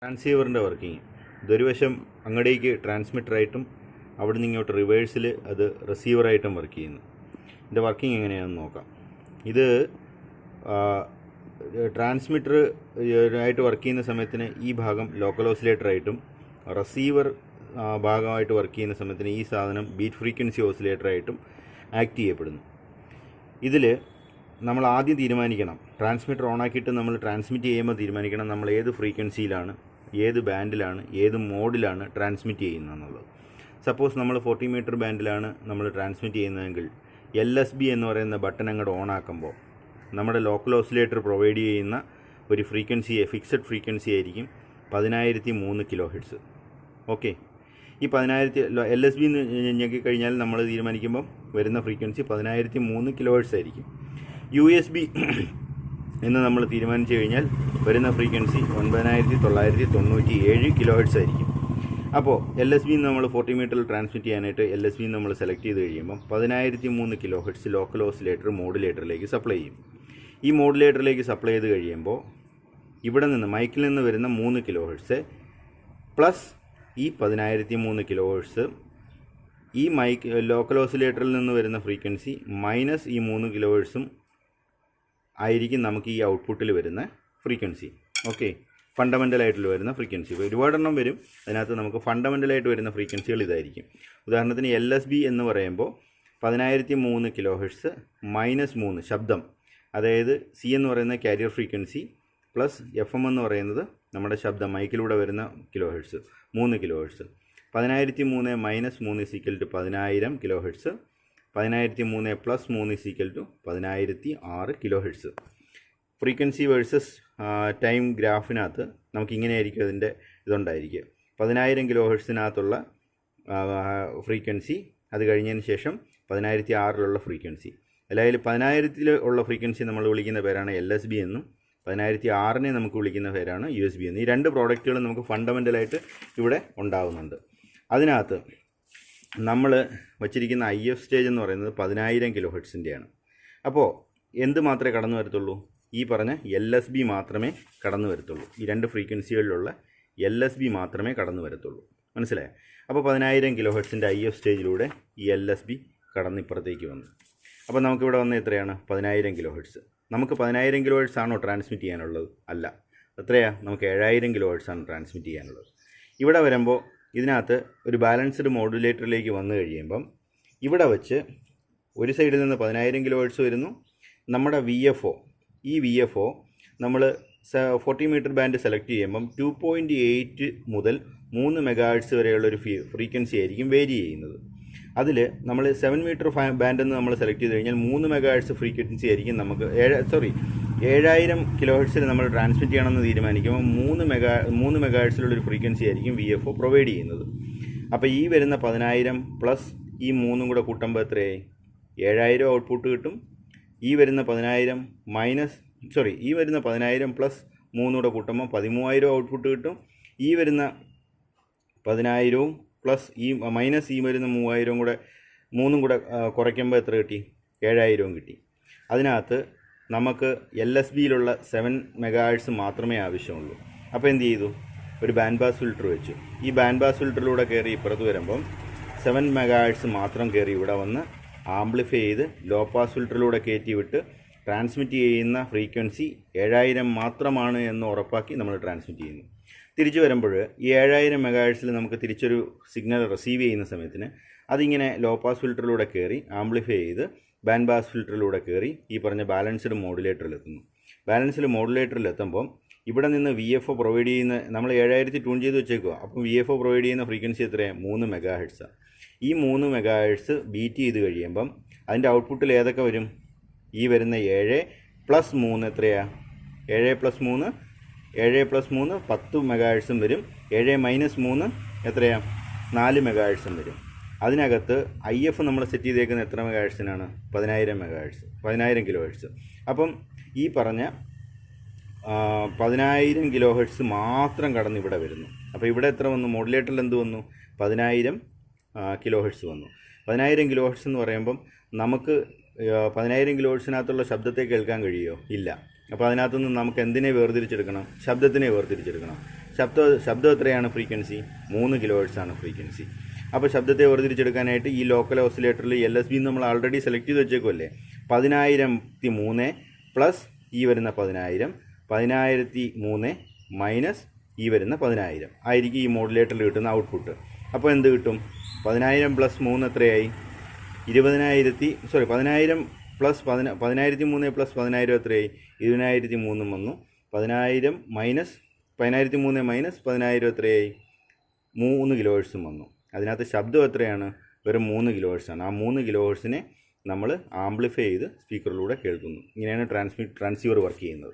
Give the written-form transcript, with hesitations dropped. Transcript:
ട്രാൻസീവറിൻ്റെ working ഇതൊരു വശം അങ്ങടേക്ക് ട്രാൻസ്മിറ്ററായിട്ടും അവിടെ നിന്ന് ഇങ്ങോട്ട് റിവേഴ്സിൽ അത് റിസീവറായിട്ടും വർക്ക് ചെയ്യുന്നു. ഇതിൻ്റെ വർക്കിംഗ് എങ്ങനെയാണെന്ന് നോക്കാം. ഇത് ട്രാൻസ്മിറ്റർ ആയിട്ട് വർക്ക് ചെയ്യുന്ന സമയത്തിന് ഈ ഭാഗം ലോക്കൽ ഓസിലേറ്ററായിട്ടും റിസീവർ ഭാഗമായിട്ട് വർക്ക് ചെയ്യുന്ന സമയത്തിന് ഈ സാധനം ബീറ്റ് ഫ്രീക്വൻസി ഓസിലേറ്ററായിട്ടും ആക്ട് ചെയ്യപ്പെടുന്നു. ഇതിൽ നമ്മൾ ആദ്യം തീരുമാനിക്കണം, ട്രാൻസ്മിറ്റർ ഓണാക്കിയിട്ട് നമ്മൾ ട്രാൻസ്മിറ്റ് ചെയ്യുമ്പോൾ തീരുമാനിക്കണം നമ്മൾ ഏത് ഫ്രീക്വൻസിയിലാണ്, ഏത് ബാൻഡിലാണ്, ഏത് മോഡിലാണ് ട്രാൻസ്മിറ്റ് ചെയ്യുന്നതെന്നുള്ളത്. സപ്പോസ് നമ്മൾ 40 മീറ്റർ ബാൻഡിലാണ് നമ്മൾ ട്രാൻസ്മിറ്റ് ചെയ്യുന്നതെങ്കിൽ LSB എന്ന് പറയുന്ന ബട്ടൺ അങ്ങോട്ട് ഓണാക്കുമ്പോൾ നമ്മുടെ ലോക്കൽ ഓസിലേറ്റർ പ്രൊവൈഡ് ചെയ്യുന്ന ഒരു ഫ്രീക്വൻസി, ഫിക്സഡ് ഫ്രീക്വൻസി ആയിരിക്കും 10003 കിലോ ഹെർട്സ്. ഓക്കെ, ഈ 10000 LSB ഞെക്കി കഴിഞ്ഞാൽ നമ്മൾ തീരുമാനിക്കുമ്പോൾ വരുന്ന ഫ്രീക്വൻസി 10003 കിലോ ഹെർട്സ് ആയിരിക്കും. USB എന്ന് നമ്മൾ തീരുമാനിച്ചു കഴിഞ്ഞാൽ വരുന്ന ഫ്രീക്വൻസി 9997 കിലോ ഹെർട്സ് ആയിരിക്കും. അപ്പോൾ LSB നമ്മൾ 40 മീറ്ററിൽ ട്രാൻസ്മിറ്റ് ചെയ്യാനായിട്ട് LSB നമ്മൾ സെലക്ട് ചെയ്ത് കഴിയുമ്പോൾ 10003 കിലോ ഹെർട്സ് ലോക്കൽ ഓസിലേറ്റർ മോഡുലേറ്ററിലേക്ക് സപ്ലൈ ചെയ്യും. ഈ മോഡുലേറ്ററിലേക്ക് സപ്ലൈ ചെയ്ത് കഴിയുമ്പോൾ ഇവിടെ നിന്ന് മൈക്കിൽ നിന്ന് വരുന്ന 3 കിലോ ഹെർട്സ് പ്ലസ് ഈ 10003 കിലോ ഹെർട്സ്, ഈ ലോക്കൽ ഓസിലേറ്ററിൽ നിന്ന് വരുന്ന ഫ്രീക്വൻസി മൈനസ് ഈ 3 കിലോ ഹെർട്സും ആയിരിക്കും നമുക്ക് ഈ ഔട്ട്പുട്ടിൽ വരുന്ന ഫ്രീക്വൻസി. ഓക്കെ, ഫണ്ടമെൻ്റലായിട്ടുള്ള വരുന്ന ഫ്രീക്വൻസി ഒരുപാടെണ്ണം വരും. അതിനകത്ത് നമുക്ക് ഫണ്ടമെൻ്റലായിട്ട് വരുന്ന ഫ്രീക്വൻസികൾ ഇതായിരിക്കും. ഉദാഹരണത്തിന് LSB എന്ന് പറയുമ്പോൾ 10003 കിലോ ഹെർട്സ് മൈനസ് 3 ശബ്ദം, അതായത് C എന്ന് പറയുന്ന കാരിയർ ഫ്രീക്വൻസി പ്ലസ് FM എന്ന് പറയുന്നത് നമ്മുടെ ശബ്ദം മൈക്കിലൂടെ വരുന്ന kilo hertz 3 kilo hertz. 10003 minus 3 equal to 10000 kilo hertz. 10003 plus 3 equal to 10006 kilo hertz. Frequency versus time ഗ്രാഫിനകത്ത് നമുക്കിങ്ങനെയായിരിക്കും അതിൻ്റെ ഇതുണ്ടായിരിക്കുക. 10000 കിലോ ഹെർട്സിനകത്തുള്ള ഫ്രീക്വൻസി, അത് കഴിഞ്ഞതിന് ശേഷം 10006 ഫ്രീക്വൻസി. അല്ലെങ്കിൽ 10000 ഉള്ള ഫ്രീക്വൻസി നമ്മൾ വിളിക്കുന്ന പേരാണ് LSB എന്നും 10006 നമുക്ക് വിളിക്കുന്ന പേരാണ് USB എന്നും. ഈ രണ്ട് പ്രോഡക്റ്റുകളും നമുക്ക് ഫണ്ടമെൻ്റലായിട്ട് ഇവിടെ ഉണ്ടാകുന്നുണ്ട്. അതിനകത്ത് നമ്മൾ വച്ചിരിക്കുന്ന IF സ്റ്റേജ് എന്ന് പറയുന്നത് 10000 കിലോ ഹെർട്സിൻ്റെയാണ്. അപ്പോൾ എന്ത് മാത്രമേ കടന്നു വരത്തുള്ളൂ? ഈ പറഞ്ഞ LSB മാത്രമേ കടന്നു വരത്തുള്ളൂ. ഈ രണ്ട് ഫ്രീക്വൻസികളിലുള്ള LSB മാത്രമേ കടന്നു വരത്തുള്ളൂ. മനസ്സിലായോ? അപ്പോൾ 10000 കിലോ ഹെർട്സിൻ്റെ IF സ്റ്റേജിലൂടെ ഈ LSB കടന്ന് ഇപ്പുറത്തേക്ക് വന്നു. അപ്പോൾ നമുക്കിവിടെ വന്ന എത്രയാണ്? 10000 കിലോ ഹെർട്സ്. നമുക്ക് 10000 കിലോ ഹെർട്സ് ആണോ ട്രാൻസ്മിറ്റ് ചെയ്യാനുള്ളത്? അല്ല. എത്രയാണ്? നമുക്ക് 7000 കിലോ ഹെർട്സ് ആണ് ട്രാൻസ്മിറ്റ് ചെയ്യാനുള്ളത്. ഇവിടെ വരുമ്പോൾ ഇതിനകത്ത് ഒരു ബാലൻസ്ഡ് മോഡുലേറ്ററിലേക്ക് വന്നു കഴിയുമ്പം ഇവിടെ വച്ച് ഒരു സൈഡിൽ നിന്ന് 10000 കിലോ ഹെർട്സ് വരുന്നു. നമ്മുടെ VFO, ഈ VFO നമ്മൾ 40 മീറ്റർ ബാൻഡ് സെലക്ട് ചെയ്യുമ്പം 2.8 മുതൽ 3 മെഗാഹെർട്സ് വരെയുള്ളൊരു ഫ്രീക്വൻസി ആയിരിക്കും വേരി ചെയ്യുന്നത്. അതിൽ നമ്മൾ 7 മീറ്റർ ബാൻഡെന്ന് നമ്മൾ സെലക്ട് ചെയ്ത് കഴിഞ്ഞാൽ 3 മെഗാഹെർട്സ് ഫ്രീക്വൻസി ആയിരിക്കും നമുക്ക് 7000 കിലോ ഹെർട്സിൽ നമ്മൾ ട്രാൻസ്മിറ്റ് ചെയ്യണമെന്ന് തീരുമാനിക്കുമ്പോൾ 3 മെഗാഹെർട്സിലുള്ളൊരു ഫ്രീക്വൻസി ആയിരിക്കും VFO പ്രൊവൈഡ് ചെയ്യുന്നത്. അപ്പോൾ ഈ വരുന്ന 10000 പ്ലസ് ഈ 3 കൂടെ കൂട്ടുമ്പോൾ എത്രയായി? 7000 ഔട്ട്പുട്ട് കിട്ടും. ഈ വരുന്ന 10000 ഈ വരുന്ന 10000 പ്ലസ് 3 കൂടെ കൂട്ടുമ്പോൾ 13000 ഔട്ട്പുട്ട് കിട്ടും. ഈ വരുന്ന 10000 പ്ലസ് ഈ മൈനസ് ഈ വരുന്ന 3000 കൂടെ 3 കൂടെ കുറയ്ക്കുമ്പോൾ എത്ര കിട്ടി? 7000 കിട്ടി. അതിനകത്ത് നമുക്ക് LSBയിലുള്ള 7 മെഗാഹെർട്സ് മാത്രമേ ആവശ്യമുള്ളൂ. അപ്പോൾ എന്ത് ചെയ്തു? ഒരു ബാൻഡ് പാസ് ഫിൽറ്റർ വെച്ചു. ഈ ബാൻഡ് പാസ് ഫിൽറ്ററിലൂടെ കയറി ഇപ്പുറത്ത് വരുമ്പം 7 മെഗാഹെർട്സ് മാത്രം കയറി ഇവിടെ വന്ന് ആംപ്ലിഫൈ ചെയ്ത് ലോ പാസ് ഫിൽറ്ററിലൂടെ കയറ്റി വിട്ട് ട്രാൻസ്മിറ്റ് ചെയ്യുന്ന ഫ്രീക്വൻസി 7000 മാത്രമാണ് എന്ന് ഉറപ്പാക്കി നമ്മൾ ട്രാൻസ്മിറ്റ് ചെയ്യുന്നു. തിരിച്ചു വരുമ്പോൾ ഈ 7000 മെഗാഹെർട്സിൽ നമുക്ക് തിരിച്ചൊരു സിഗ്നൽ റിസീവ് ചെയ്യുന്ന സമയത്തിന് അതിങ്ങനെ ലോ പാസ് ഫിൽറ്ററിലൂടെ കയറി ആംപ്ലിഫൈ ചെയ്ത് ബാൻഡ് പാസ് ഫിൽറ്ററിലൂടെ കയറി ഈ പറഞ്ഞ ബാലൻസ്ഡ് മോഡുലേറ്ററിലെത്തുന്നു. ബാലൻസ്ഡ് മോഡുലേറ്ററിലെത്തുമ്പം ഇവിടെ നിന്ന് VFO പ്രൊവൈഡ് ചെയ്യുന്ന നമ്മൾ 7000 ട്യൂൺ ചെയ്ത് വെച്ചേക്കുക. അപ്പം VFO പ്രൊവൈഡ് ചെയ്യുന്ന ഫ്രീക്വൻസി എത്രയാണ്? 3 മെഗാഹെർട്സാണ്. ഈ 3 മെഗാഹെർട്സ് ബീറ്റ് ചെയ്ത് കഴിയുമ്പം അതിൻ്റെ ഔട്ട്പുട്ടിൽ ഏതൊക്കെ വരും? ഈ വരുന്ന 7 പ്ലസ് 3 എത്രയാണ്? 7 പ്ലസ് 3 10 മെഗാഹെർട്സും വരും. 7 മൈനസ് 3 എത്രയാണ്? 4 മെഗാഹെർട്സും വരും. അതിനകത്ത് IF നമ്മൾ സെറ്റ് ചെയ്തേക്കുന്ന എത്ര മെഗാഹെർട്സിനാണ്? 10000 മെഗാഹെർട്സ്, 10000 കിലോ ഹെർട്സ്. അപ്പം ഈ പറഞ്ഞ 10000 കിലോ ഹെർട്സ് മാത്രം കടന്ന് ഇവിടെ വരുന്നു. അപ്പോൾ ഇവിടെ എത്ര വന്നു? മോഡുലേറ്ററിൽ എന്ത് വന്നു? 10000 കിലോ ഹെർട്സ് വന്നു. 10000 കിലോ ഹെർട്സ് എന്ന് പറയുമ്പം നമുക്ക് 10000 കിലോ ഹെർട്സിനകത്തുള്ള ശബ്ദത്തെ കേൾക്കാൻ കഴിയുമോ? ഇല്ല. അപ്പോൾ അതിനകത്തുനിന്ന് നമുക്ക് എന്തിനെ വേർതിരിച്ചെടുക്കണം? ശബ്ദത്തിനെ വേർതിരിച്ചെടുക്കണം. ശബ്ദം എത്രയാണ് ഫ്രീക്വൻസി? 3 കിലോ ഹെർട്സ് ആണ് ഫ്രീക്വൻസി. അപ്പോൾ ശബ്ദത്തെ വേർതിരിച്ചെടുക്കാനായിട്ട് ഈ ലോക്കൽ ഓസിലേറ്ററിൽ LSB നമ്മൾ ആൾറെഡി സെലക്ട് ചെയ്ത് വെച്ചേക്കുമല്ലേ. 10,003 പ്ലസ് ഈ വരുന്ന 10,000, 10,003 മൈനസ് ഈ വരുന്ന 10,000 ആയിരിക്കും ഈ മോഡുലേറ്ററിൽ കിട്ടുന്ന ഔട്ട്പുട്ട്. അപ്പോൾ എന്ത് കിട്ടും? 10,000 പ്ലസ് 3 എത്രയായി? 10,000 പ്ലസ് 10,003 പ്ലസ് 10,000 എത്രയായി? 20,003 വന്നു. 10,003 മൈനസ് 10,000 എത്രയായി? 3 കിലോ ഹെർട്സും വന്നു. അതിനകത്ത് ശബ്ദം എത്രയാണ്? വെറും 3 കിലോ ഹെർട്സാണ്. ആ 3 കിലോ ഹെർട്സിനെ നമ്മൾ ആംപ്ലിഫൈ ചെയ്ത് സ്പീക്കറിലൂടെ കേൾക്കുന്നു. ഇങ്ങനെയാണ് ട്രാൻസ്സീവർ വർക്ക് ചെയ്യുന്നത്.